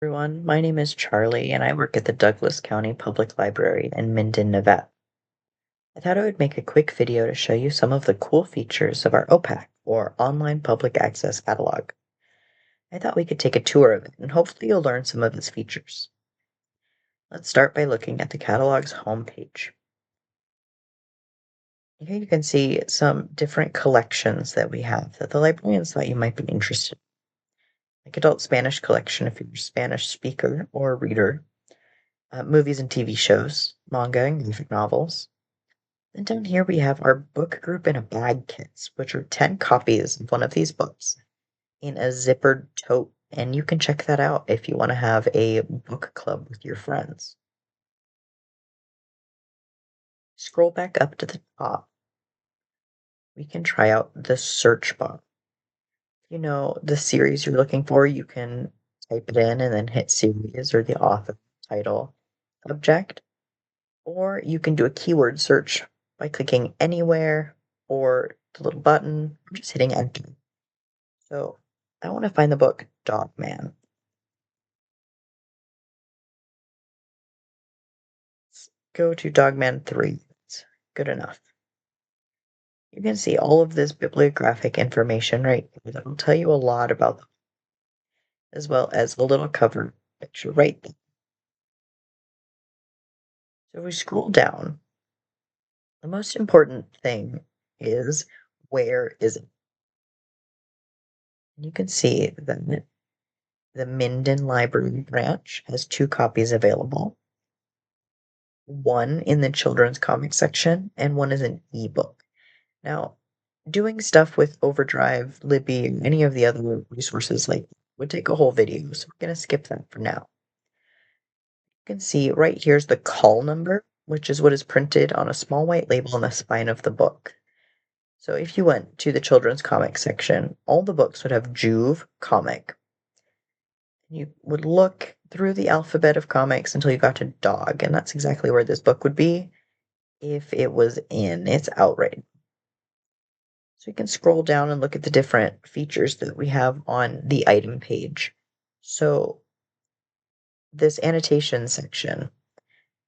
Everyone, my name is Charlie and I work at the Douglas County Public Library in Minden, Nevada. I thought I would make a quick video to show you some of the cool features of our OPAC, or Online Public Access Catalog. I thought we could take a tour of it and hopefully you'll learn some of its features. Let's start by looking at the catalog's homepage. Here you can see some different collections that we have that the librarians thought you might be interested in. Like Adult Spanish Collection if you're a Spanish speaker or reader, movies and TV shows, manga and graphic novels. Then down here we have our book group in a bag kits, which are 10 copies of one of these books in a zippered tote. And you can check that out if you want to have a book club with your friends. Scroll back up to the top. We can try out the search bar. If you know the series you're looking for, you can type it in and then hit series or the author, title, subject. Or you can do a keyword search by clicking anywhere or the little button, or just hitting enter. So I want to find the book Dog Man. Let's go to Dog Man 3. It's good enough. You can see all of this bibliographic information right here that will tell you a lot about them, as well as a little cover picture right there. So if we scroll down, the most important thing is where is it? You can see that the Minden Library branch has 2 copies available. One in the children's comic section and one is an ebook. Now, doing stuff with Overdrive, Libby, and any of the other resources like would take a whole video, so we're going to skip that for now. You can see right here's the call number, which is what is printed on a small white label on the spine of the book. So if you went to the children's comic section, all the books would have Juve comic. You would look through the alphabet of comics until you got to dog, and that's exactly where this book would be if it was in its outright. So you can scroll down and look at the different features that we have on the item page. So this annotation section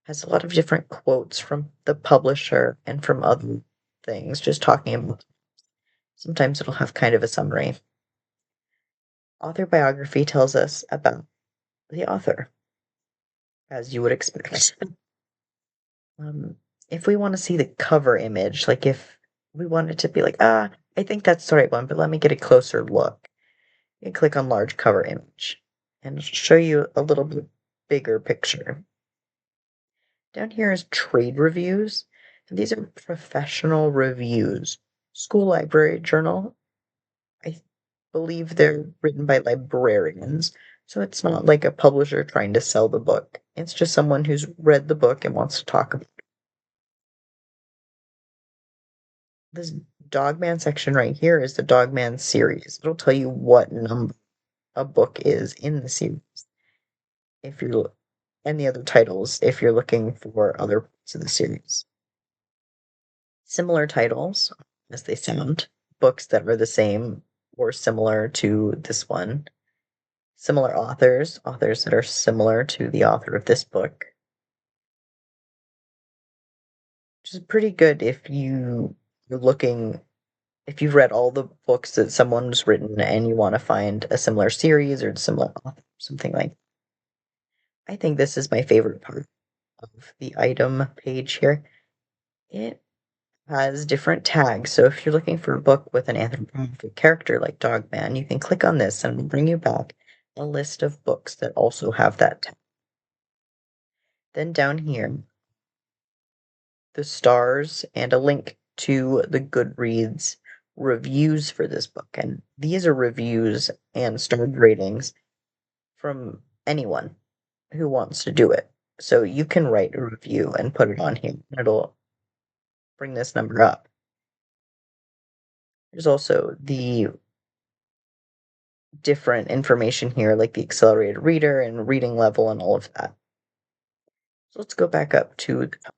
has a lot of different quotes from the publisher and from other things, just talking about. Sometimes it'll have kind of a summary. Author biography tells us about the author, as you would expect. If we want to see the cover image, like if we want it to be like, I think that's the right one, but let me get a closer look. You can click on large cover image and it'll show you a little bit bigger picture. Down here is trade reviews. And these are professional reviews. School library journal. I believe they're written by librarians. So it's not like a publisher trying to sell the book. It's just someone who's read the book and wants to talk about it. This Dogman section right here is the Dogman series. It'll tell you what number a book is in the series. If you're and the other titles if you're looking for other parts of the series. Similar titles, as they sound, books that are the same or similar to this one. Similar authors, authors that are similar to the author of this book. Which is pretty good if you're looking, if you've read all the books that someone's written and you want to find a similar series or a similar author, something like that. I think this is my favorite part of the item page here. It has different tags. So if you're looking for a book with an anthropomorphic character like Dogman, you can click on this and it'll bring you back a list of books that also have that tag. Then down here, the stars and a link to the Goodreads reviews for this book. And these are reviews and starred ratings from anyone who wants to do it. So you can write a review and put it on here. And it'll bring this number up. There's also the different information here, like the accelerated reader and reading level and all of that. So let's go back up to the top.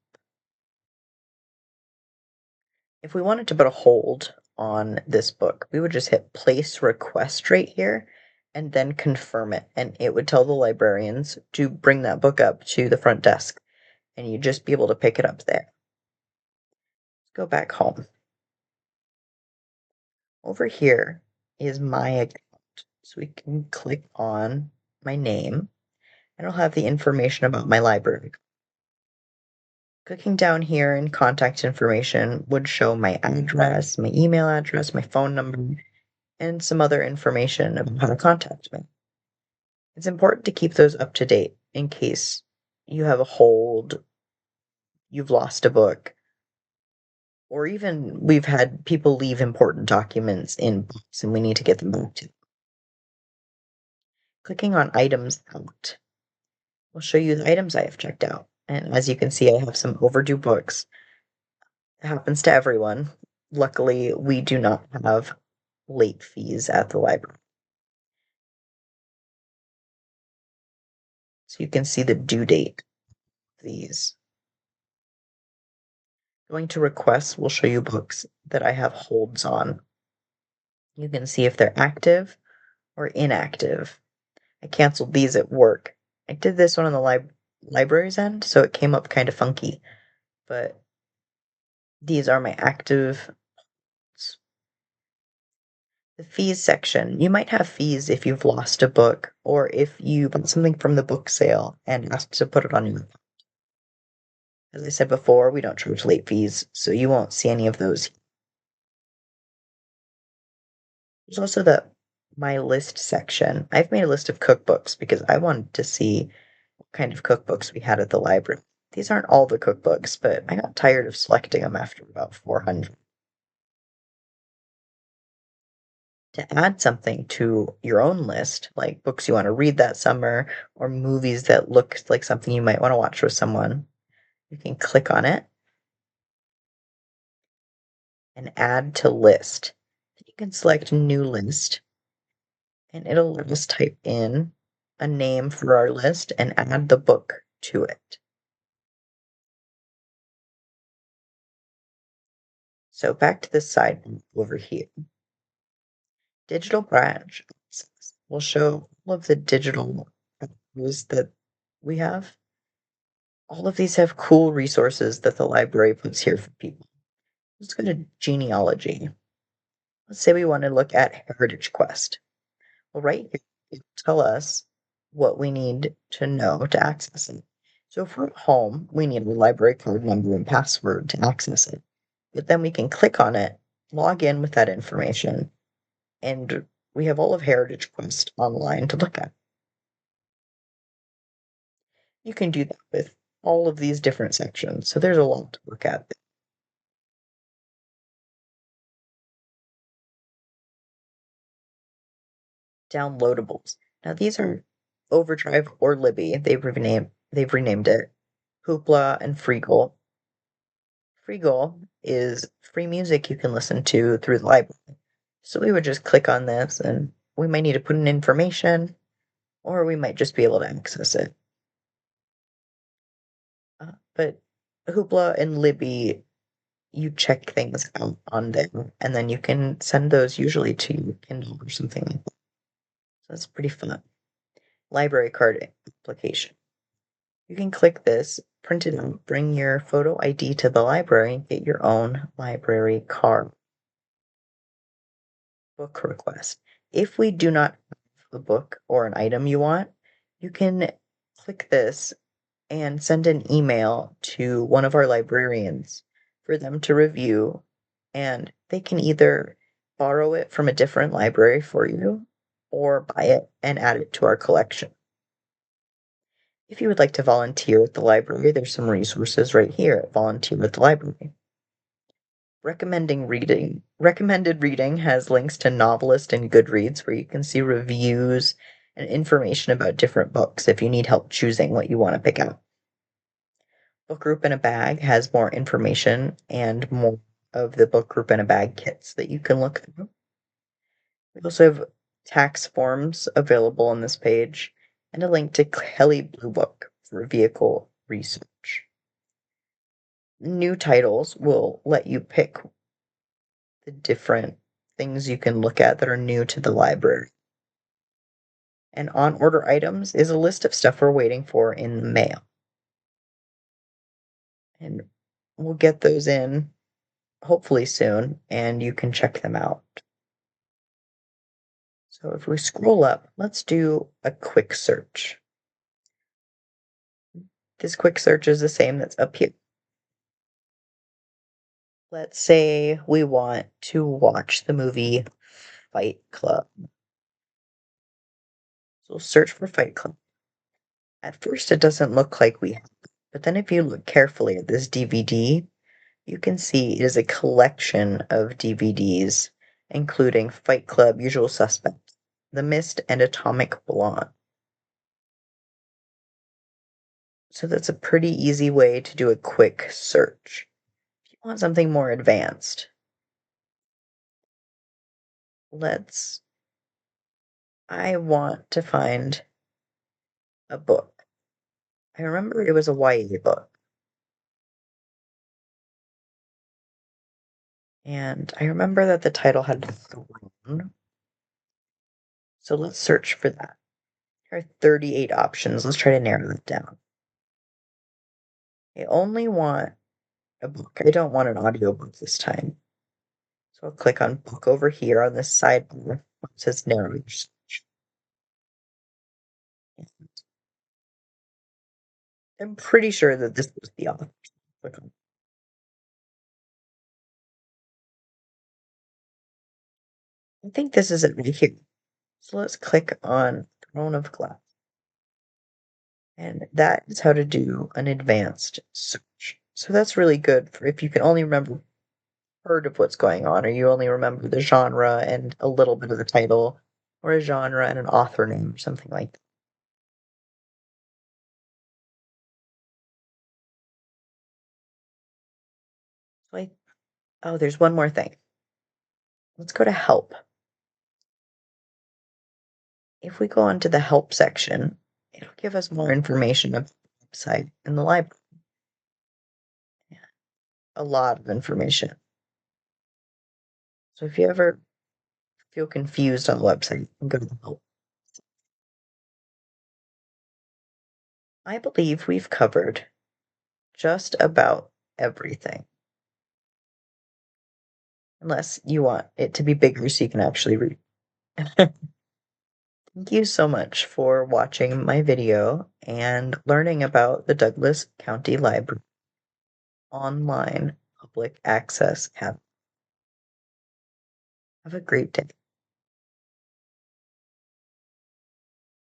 If we wanted to put a hold on this book, we would just hit place request right here, and then confirm it. And it would tell the librarians to bring that book up to the front desk, and you'd just be able to pick it up there. Go back home. Over here is my account. So we can click on my name, and it'll have the information about my library. Clicking down here in contact information would show my address, my email address, my phone number, and some other information about how to contact me. It's important to keep those up to date in case you have a hold, you've lost a book, or even we've had people leave important documents in books and we need to get them back to them. Clicking on items out will show you the items I have checked out. And as you can see, I have some overdue books. It happens to everyone. Luckily, we do not have late fees at the library. So you can see the due date of these. Going to requests will show you books that I have holds on. You can see if they're active or inactive. I canceled these at work. I did this one on the library's end, so it came up kind of funky, but these are my active. The fees section. You might have fees if you've lost a book or if you bought something from the book sale and asked to put it on your. As I said before, we don't charge late fees, so you won't see any of those. There's also the my list section. I've made a list of cookbooks because I wanted to see what kind of cookbooks we had at the library. These aren't all the cookbooks, but I got tired of selecting them after about 400. To add something to your own list, like books you want to read that summer or movies that look like something you might want to watch with someone, you can click on it and add to list. You can select new list and it'll let us type in a name for our list and add the book to it. So back to the side over here. Digital branch will show all of the digital copies that we have. All of these have cool resources that the library puts here for people. Let's go to genealogy. Let's say we want to look at Heritage Quest. Well, right here, it tell us what we need to know to access it. So if we're at home, we need a library card number and password to access it. But then we can click on it, log in with that information, and we have all of Heritage Quest online to look at. You can do that with all of these different sections. So there's a lot to look at. Downloadables. Now these are Overdrive or Libby. They've renamed it. Hoopla and Freegal. Freegal is free music you can listen to through the library. So we would just click on this and we might need to put in information or we might just be able to access it. But Hoopla and Libby, you check things out on them and then you can send those usually to your Kindle or something like that. So that's pretty fun. Library card application. You can click this, print it out, bring your photo ID to the library, and get your own library card. Book request. If we do not have a book or an item you want, you can click this and send an email to one of our librarians for them to review, and they can either borrow it from a different library for you or buy it and add it to our collection. If you would like to volunteer at the library, there's some resources right here at Volunteer at the Library. Recommended reading has links to Novelist and Goodreads where you can see reviews and information about different books if you need help choosing what you want to pick out. Book Group in a Bag has more information and more of the Book Group in a Bag kits that you can look through. We also have tax forms available on this page and a link to Kelly Blue Book for vehicle research. New titles will let you pick the different things you can look at that are new to the library. And on order items is a list of stuff we're waiting for in the mail. And we'll get those in hopefully soon, and you can check them out. So if we scroll up, let's do a quick search. This quick search is the same that's up here. Let's say we want to watch the movie Fight Club. So we'll search for Fight Club. At first, it doesn't look like we have it, but then if you look carefully at this DVD, you can see it is a collection of DVDs, including Fight Club, Usual Suspects, The Mist, and Atomic Blonde. So that's a pretty easy way to do a quick search. If you want something more advanced, I want to find a book. I remember it was a YA book. And I remember that the title had Throne. So let's search for that. There are 38 options. Let's try to narrow it down. I only want a book. I don't want an audiobook this time. So I'll click on book over here on this sidebar where it says narrow your search. I'm pretty sure that this was the author. Click on. I think this is it right here. So let's click on Throne of Glass. And that is how to do an advanced search. So that's really good for if you can only remember part of what's going on, or you only remember the genre and a little bit of the title, or a genre and an author name, or something like that. Like, oh, there's one more thing. Let's go to help. If we go onto the help section, it'll give us more information about the website and the library. Yeah, a lot of information. So if you ever feel confused on the website, you can go to the help. I believe we've covered just about everything. Unless you want it to be bigger so you can actually read. Thank you so much for watching my video and learning about the Douglas County Library online public access cabinet. Have a great day.